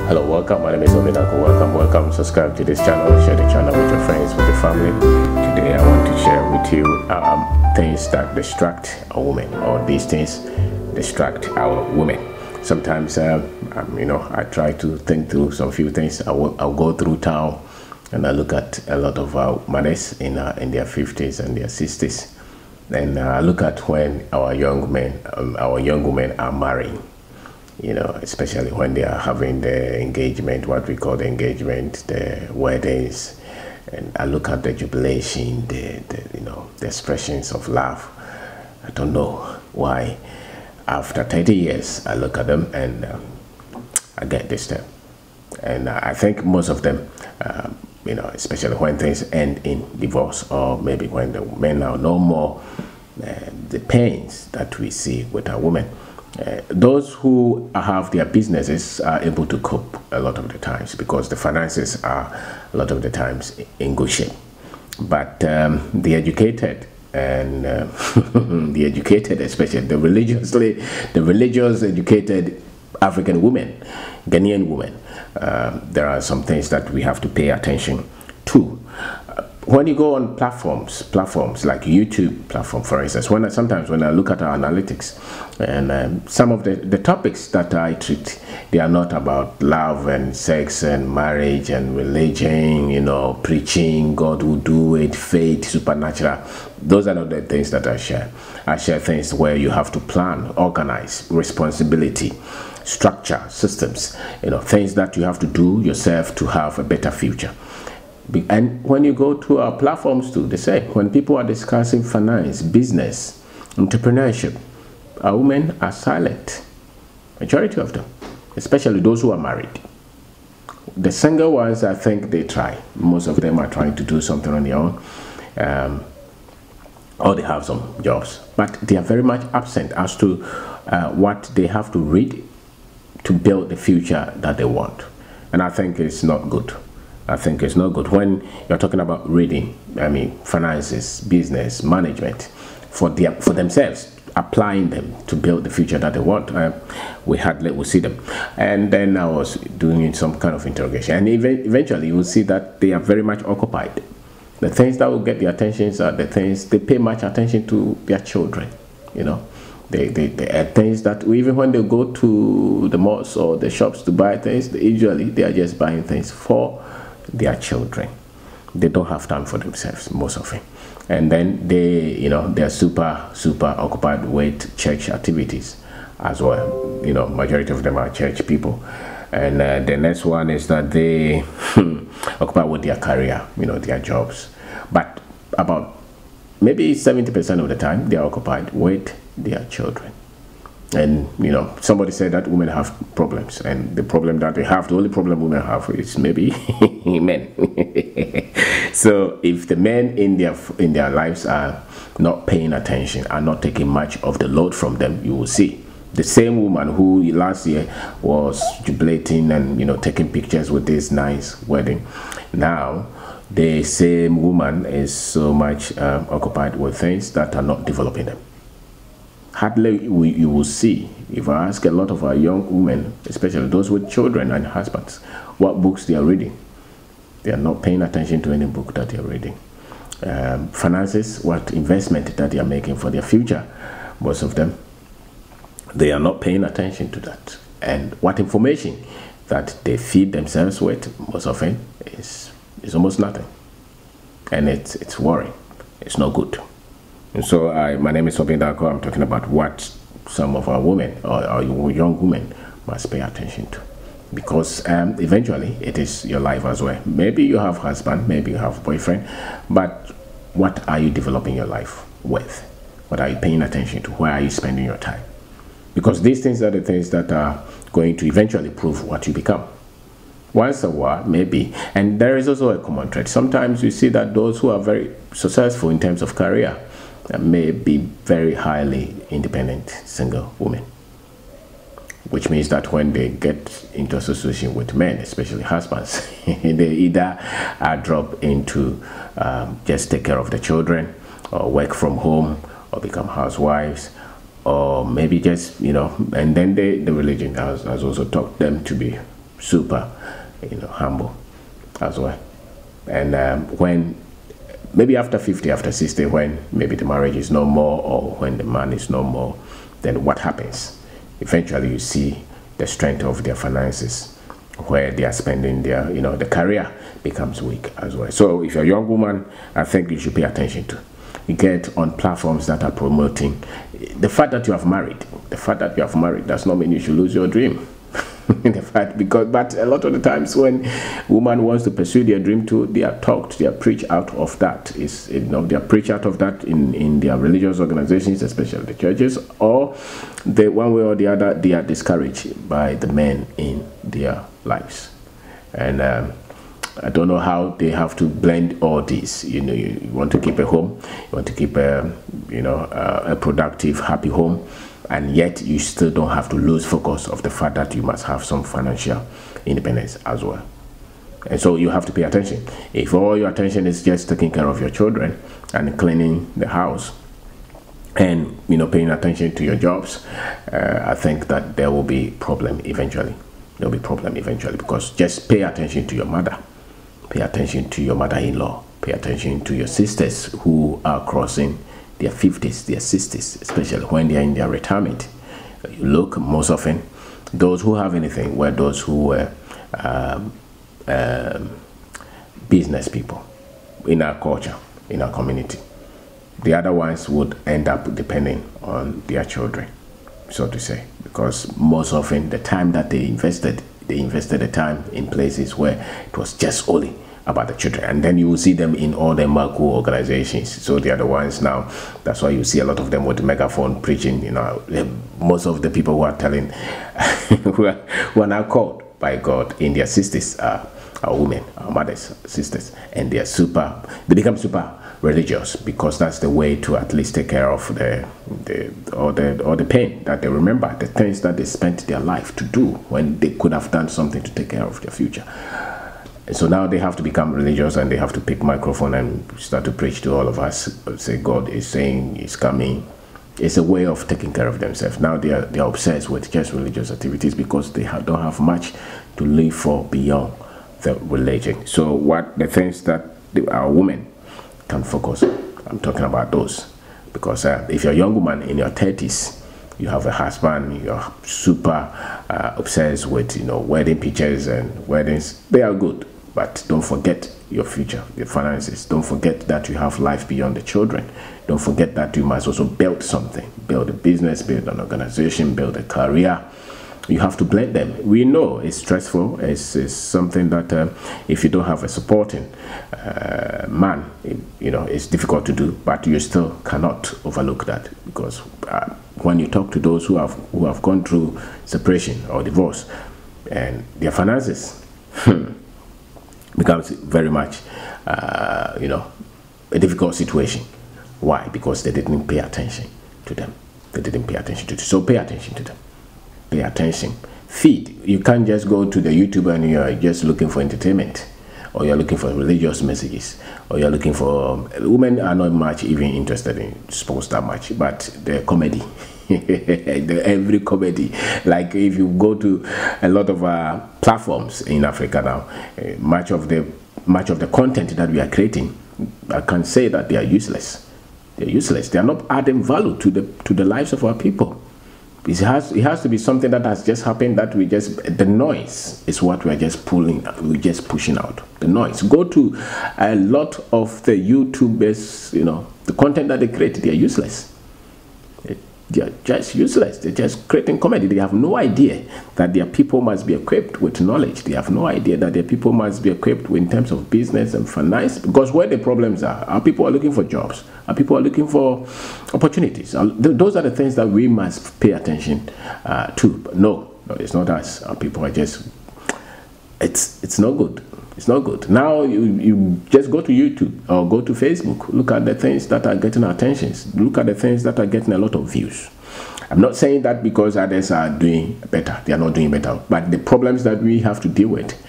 Hello, welcome. My name is Kwabena. Welcome. Subscribe to this channel. Share the channel with your friends, with your family. Today, I want to share with you things that distract a woman, or these things distract our women. Sometimes, I try to think through some few things. I'll go through town and I look at a lot of mothers in their 50s and their 60s, and I look at when our young women are marrying. Especially when they are having the engagement, what we call the engagement, the weddings, and I look at the jubilation, the expressions of love. I don't know why. After 30 years, I look at them and I get disturbed. And I think most of them, especially when things end in divorce, or maybe when the men are no more, the pains that we see with our women. Those who have their businesses are able to cope a lot of the times because the finances are a lot of the times in good shape. But the educated and the educated, especially the religious educated African women, Ghanaian women, there are some things that we have to pay attention to. When you go on platforms like YouTube platform, for instance, sometimes when I look at our analytics, and some of the topics that I treat, they are not about love and sex and marriage and religion, preaching, God will do it, faith, supernatural. Those are not the things that I share. I share things where you have to plan, organize, responsibility, structure, systems, things that you have to do yourself to have a better future. And when you go to our platforms too, they say when people are discussing finance, business, entrepreneurship, our women are silent. Majority of them, especially those who are married. The single ones, I think they try. Most of them are trying to do something on their own, or they have some jobs, but they are very much absent as to what they have to read to build the future that they want. And I think it's not good. I think it's not good when you're talking about reading. Finances, business, management, for themselves, applying them to build the future that they want. We see them, and then I was doing some kind of interrogation, and eventually you will see that they are very much occupied. The things that will get their attention are the things they pay much attention to their children. They are things that even when they go to the malls or the shops to buy things, usually they are just buying things for their children. They don't have time for themselves, most of it. And then they're super occupied with church activities as well. Majority of them are church people. And the next one is that they occupy with their career, their jobs. But about maybe 70% of the time they are occupied with their children. And somebody said that women have problems, and the problem that they have, the only problem women have, is maybe men. So if the men in their lives are not paying attention, are not taking much of the load from them, you will see the same woman who last year was jubilating and taking pictures with this nice wedding, now the same woman is so much occupied with things that are not developing them. Hardly you will see, if I ask a lot of our young women, especially those with children and husbands, what books they are reading. They are not paying attention to any book that they are reading. Finances, what investment that they are making for their future, most of them, they are not paying attention to that. And what information that they feed themselves with, most often, is almost nothing. And it's worrying. It's not good. And so my name is Kwabena. I'm talking about what some of our women or our young women must pay attention to, because eventually it is your life as well. Maybe you have husband, maybe you have boyfriend, but what are you developing your life with? What are you paying attention to? Where are you spending your time? Because these things are the things that are going to eventually prove what you become. Once a while, maybe. And there is also a common thread. Sometimes you see that those who are very successful in terms of career may be very highly independent single women, which means that when they get into association with men, especially husbands, they either drop into just take care of the children, or work from home, or become housewives, or maybe just and then the religion has also taught them to be super, humble as well. And when maybe after 50, after 60, when maybe the marriage is no more, or when the man is no more, then what happens? Eventually you see the strength of their finances, where they are spending their, the career becomes weak as well. So if you're a young woman, I think you should pay attention to. You get on platforms that are promoting the fact that you have married. The fact that you have married does not mean you should lose your dream. The fact, but a lot of the times when woman wants to pursue their dream too, they are talked, they are preached out of that. They are preached out of that in their religious organizations, especially the churches, or they, one way or the other, they are discouraged by the men in their lives. And I don't know how they have to blend all these. You want to keep a home, you want to keep a productive, happy home, and yet you still don't have to lose focus of the fact that you must have some financial independence as well. And so you have to pay attention. If all your attention is just taking care of your children and cleaning the house, and paying attention to your jobs, I think that there will be problem eventually. There will be problem eventually, because just pay attention to your mother, pay attention to your mother-in-law, pay attention to your sisters who are crossing their 50s, their 60s, especially when they are in their retirement. You look, most often, those who have anything were those who were business people in our culture, in our community. The other ones would end up depending on their children, so to say, because most often the time that they invested the time in places where it was just only about the children. And then you will see them in all the macro organizations. So they are the ones now, that's why you see a lot of them with the megaphone preaching. Most of the people who are telling who are now called by God in their 60s are women, our mothers, sisters, and they become super religious, because that's the way to at least take care of the pain that they remember, the things that they spent their life to do when they could have done something to take care of their future. And so now they have to become religious, and they have to pick microphone and start to preach to all of us, say God is saying, He's coming. It's a way of taking care of themselves. Now they are obsessed with just religious activities, because they don't have much to live for beyond the religion. So what the things that our women can focus, I'm talking about those, because if you're a young woman in your 30s, you have a husband, you're super obsessed with wedding pictures and weddings. They are good, but don't forget your future, your finances. Don't forget that you have life beyond the children. Don't forget that you must also build something, build a business, build an organization, build a career. You have to blend them. We know it's stressful. It's something that if you don't have a supporting man, it's difficult to do. But you still cannot overlook that, because when you talk to those who have gone through separation or divorce, and their finances becomes very much a difficult situation. Why? Because they didn't pay attention to them. They didn't pay attention to them. So pay attention to them. Pay attention. Feed. You can't just go to the YouTube and you're just looking for entertainment, or you're looking for religious messages, or you're looking for women are not much even interested in sports that much, but the comedy, every comedy. Like if you go to a lot of platforms in Africa now, much of the content that we are creating, I can say that they are useless. They're useless. They are not adding value to the lives of our people. It has to be something that has just happened, that the noise is what we're just pushing out. The noise. Go to a lot of the YouTubers, the content that they create, they are useless. They're just useless. They're just creating comedy. They have no idea that their people must be equipped with knowledge. They have no idea that their people must be equipped in terms of business and finance. Because where the problems are, our people are looking for jobs. Our people are looking for opportunities. Those are the things that we must pay attention to. But no, it's not us. Our people are just, it's not good. It's not good. Now you just go to YouTube or go to Facebook. Look at the things that are getting our attentions. Look at the things that are getting a lot of views. I'm not saying that because others are doing better. They are not doing better. But the problems that we have to deal with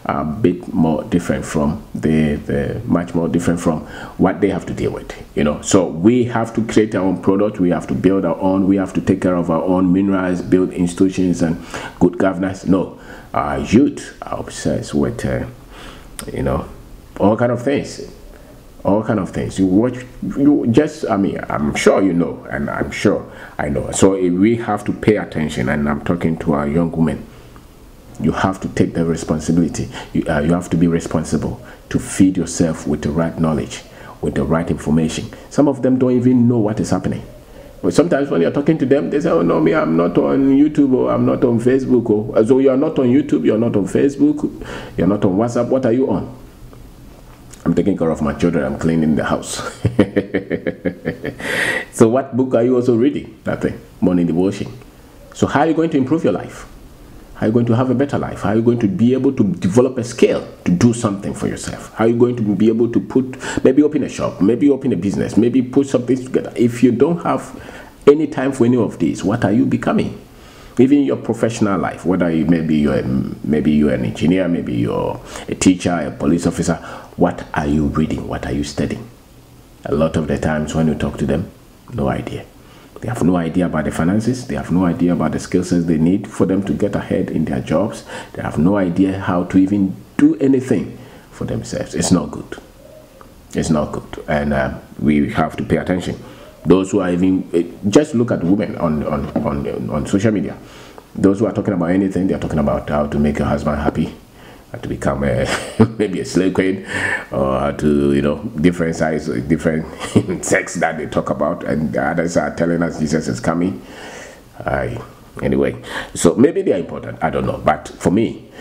are a bit more different from much more different from what they have to deal with. So we have to create our own product. We have to build our own. We have to take care of our own minerals, build institutions and good governance. No. our youth are obsessed with, you know, all kind of things. All kind of things. You watch, you just, I mean, I'm sure you know, and I'm sure I know. So we have to pay attention, and I'm talking to our young women. You have to take the responsibility. You have to be responsible to feed yourself with the right knowledge, with the right information. Some of them don't even know what is happening. But sometimes when you're talking to them, they say, oh no, me, I'm not on YouTube, or I'm not on Facebook. Or, so you're not on YouTube, you're not on Facebook, you're not on WhatsApp. What are you on? I'm taking care of my children, I'm cleaning the house. So what book are you also reading? Nothing. Morning devotion. So how are you going to improve your life? How are you going to have a better life? How are you going to be able to develop a skill to do something for yourself? How are you going to be able to maybe open a shop, maybe open a business, maybe put something together? If you don't have any time for any of these, what are you becoming? Even your professional life, whether maybe you're an engineer, maybe you're a teacher, a police officer, what are you reading? What are you studying? A lot of the times when you talk to them, no idea. They have no idea about the finances. They have no idea about the skill sets they need for them to get ahead in their jobs. They have no idea how to even do anything for themselves. It's not good. It's not good. And we have to pay attention. Those who are even, just look at women on social media. Those who are talking about anything, they're talking about how to make your husband happy, how to become maybe a slave queen, or how to, you know, different size, different sex that they talk about, and the others are telling us Jesus is coming. Anyway, so maybe they are important, I don't know, but for me,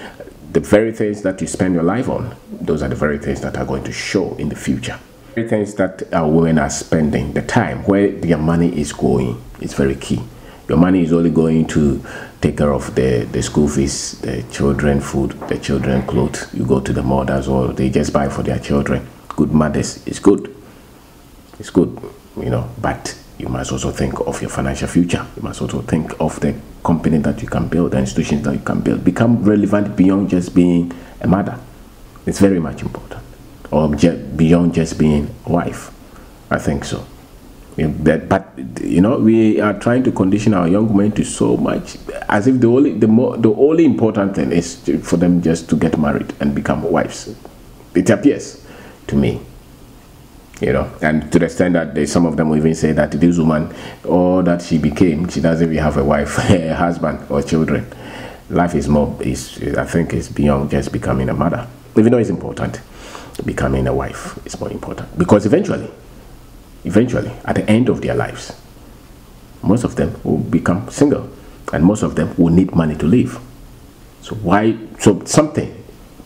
the very things that you spend your life on, those are the very things that are going to show in the future. The things that our women are spending, the time where their money is going, is very key. Your money is only going to take care of the school fees, the children food, the children clothes. You go to the mothers, or they just buy for their children. Good mothers, it's good. It's good, you know, but you must also think of your financial future. You must also think of the company that you can build, the institutions that you can build. Become relevant beyond just being a mother. It's very much important. Or beyond just being a wife. I think so. But you know, we are trying to condition our young men to so much, as if the only important thing is for them just to get married and become wives. It appears to me, you know, and to the extent that some of them will even say that this woman, or that she became, she doesn't even have a wife, a husband, or children. Life is more, I think, is beyond just becoming a mother. Even though it's important, becoming a wife is more important, because eventually at the end of their lives, most of them will become single, and most of them will need money to live. So something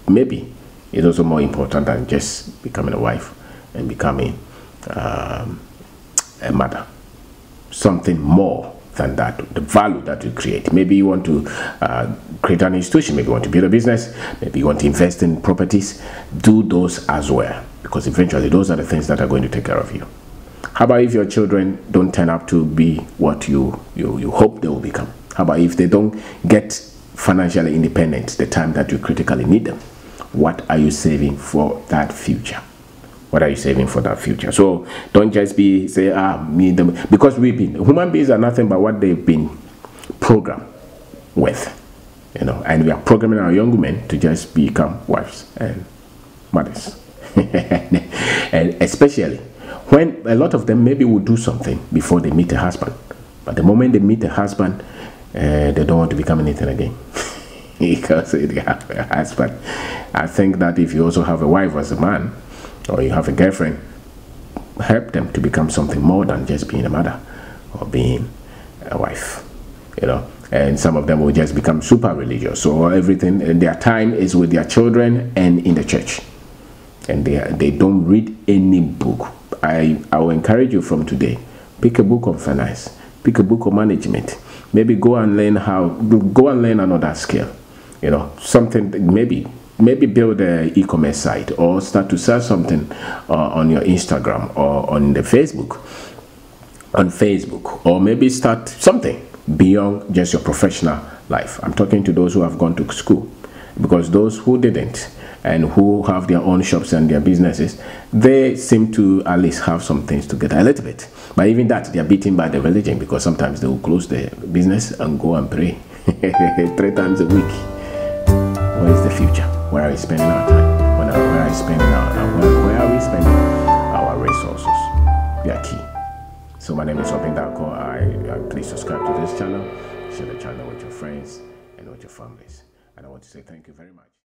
maybe is also more important than just becoming a wife and becoming a mother. Something more than that, the value that you create. Maybe you want to create an institution, maybe you want to build a business, maybe you want to invest in properties. Do those as well, because eventually those are the things that are going to take care of you. How about if your children don't turn up to be what you hope they will become? How about if they don't get financially independent the time that you critically need them? What are you saving for that future? What are you saving for that future? So don't just say, me, them, because human beings are nothing but what they've been programmed with, you know, and we are programming our young women to just become wives and mothers. And especially when a lot of them maybe will do something before they meet a husband, but the moment they meet a husband, they don't want to become anything again. Because they have a husband. I think that if you also have a wife as a man, or you have a girlfriend, help them to become something more than just being a mother or being a wife, you know. And some of them will just become super religious, so everything, and their time is with their children and in the church, and they don't read any book. I will encourage you from today, pick a book on finance, pick a book on management, maybe go and learn another skill, you know, something. Maybe build an e-commerce site, or start to sell something on your Instagram or on the Facebook, or maybe start something beyond just your professional life. I'm talking to those who have gone to school, because those who didn't and who have their own shops and their businesses, they seem to at least have some things together a little bit. But even that, they are beaten by the religion, because sometimes they will close the business and go and pray 3 times a week. What is the future? Where are we spending our time? Where are we spending where are we spending our resources? They are key. So my name is Kwabena. Please subscribe to this channel, share the channel with your friends and with your families. And I want to say thank you very much.